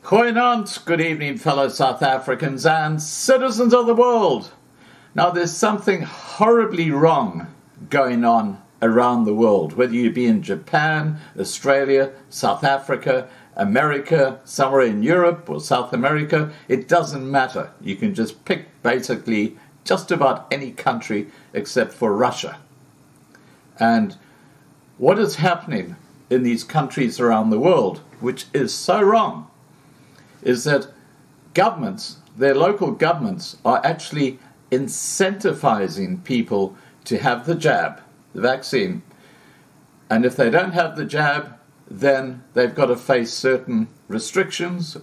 Goeienaand, good evening, fellow South Africans and citizens of the world. Now, there's something horribly wrong going on around the world, whether you be in Japan, Australia, South Africa, America, somewhere in Europe or South America. It doesn't matter. You can just pick basically just about any country except for Russia. And what is happening in these countries around the world, which is so wrong, is that governments, their local governments, are actually incentivizing people to have the jab, the vaccine. And if they don't have the jab, then they've got to face certain restrictions,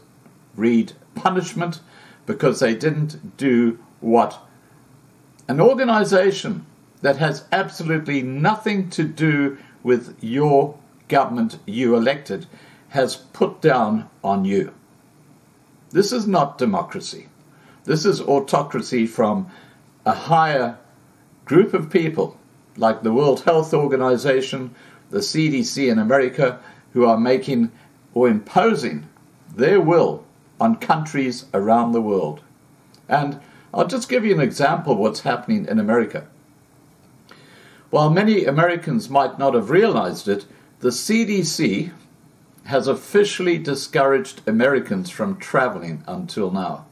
read punishment, because they didn't do what an organization that has absolutely nothing to do with your government you elected has put down on you. This is not democracy. This is autocracy from a higher group of people, like the World Health Organization, the CDC in America, who are making or imposing their will on countries around the world. And I'll just give you an example of what's happening in America. While many Americans might not have realized it, the CDC has officially discouraged Americans from traveling until now.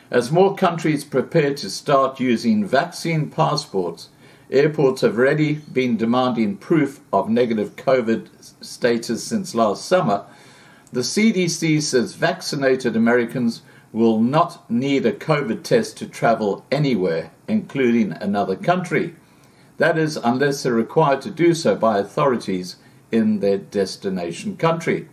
As more countries prepare to start using vaccine passports, airports have already been demanding proof of negative COVID status since last summer. The CDC says vaccinated Americans will not need a COVID test to travel anywhere, including another country. That is, unless they're required to do so by authorities in their destination country.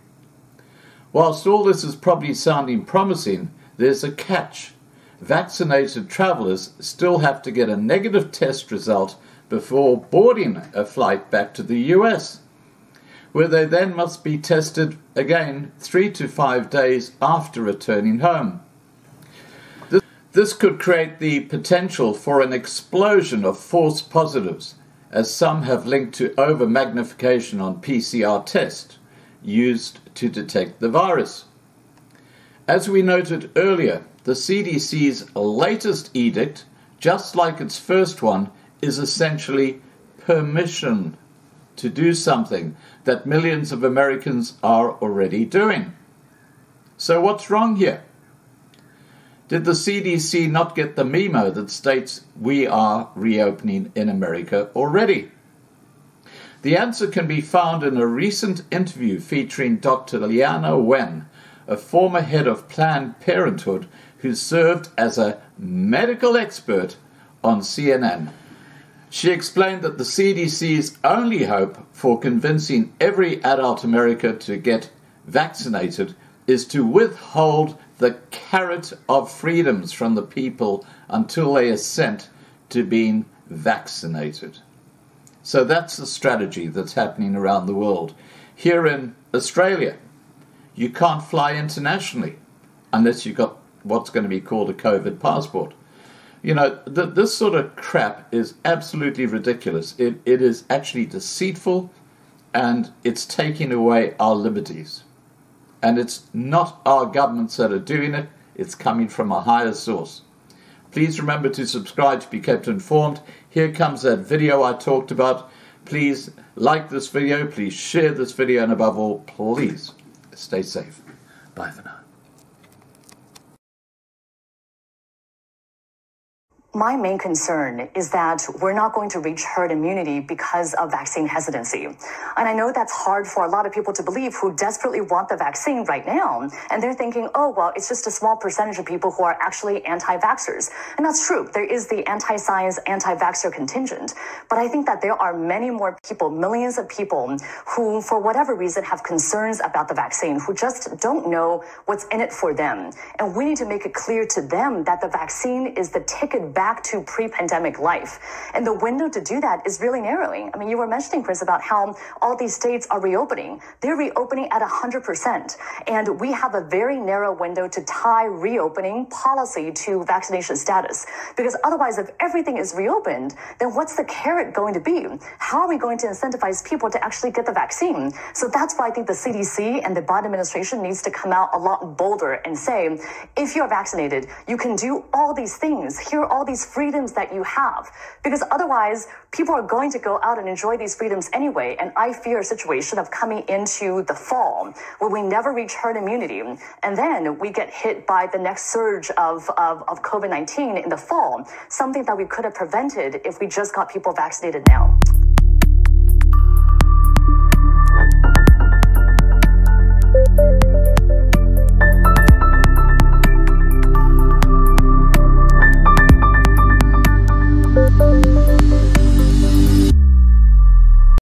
Whilst all this is probably sounding promising, there's a catch. Vaccinated travellers still have to get a negative test result before boarding a flight back to the US, where they then must be tested again 3 to 5 days after returning home. This could create the potential for an explosion of false positives, as some have linked to over-magnification on PCR tests used to detect the virus. As we noted earlier, the CDC's latest edict, just like its first one, is essentially permission to do something that millions of Americans are already doing. So what's wrong here? Did the CDC not get the memo that states we are reopening in America already? The answer can be found in a recent interview featuring Dr. Liana Wen, a former head of Planned Parenthood who served as a medical expert on CNN. She explained that the CDC's only hope for convincing every adult American to get vaccinated is to withhold the carrot of freedoms from the people until they assent to being vaccinated. So that's the strategy that's happening around the world. Here in Australia, you can't fly internationally unless you've got what's going to be called a COVID passport. You know, this sort of crap is absolutely ridiculous. It is actually deceitful, and it's taking away our liberties. And it's not our governments that are doing it. It's coming from a higher source. Please remember to subscribe to be kept informed. Here comes that video I talked about. Please like this video. Please share this video. And above all, please stay safe. Bye for now. My main concern is that we're not going to reach herd immunity because of vaccine hesitancy. And I know that's hard for a lot of people to believe who desperately want the vaccine right now. And they're thinking, oh, well, it's just a small percentage of people who are actually anti-vaxxers. And that's true. There is the anti-science, anti-vaxxer contingent. But I think that there are many more people, millions of people, who, for whatever reason, have concerns about the vaccine, who just don't know what's in it for them. And we need to make it clear to them that the vaccine is the ticket back back to pre-pandemic life. And the window to do that is really narrowing. I mean, you were mentioning, Chris, about how all these states are reopening. They're reopening at 100%. And we have a very narrow window to tie reopening policy to vaccination status. Because otherwise, if everything is reopened, then what's the carrot going to be? How are we going to incentivize people to actually get the vaccine? So that's why I think the CDC and the Biden administration needs to come out a lot bolder and say, if you're vaccinated, you can do all these things. Here are all these freedoms that you have. Because otherwise, people are going to go out and enjoy these freedoms anyway. And I fear a situation of coming into the fall where we never reach herd immunity. And then we get hit by the next surge of COVID-19 in the fall, something that we could have prevented if we just got people vaccinated now.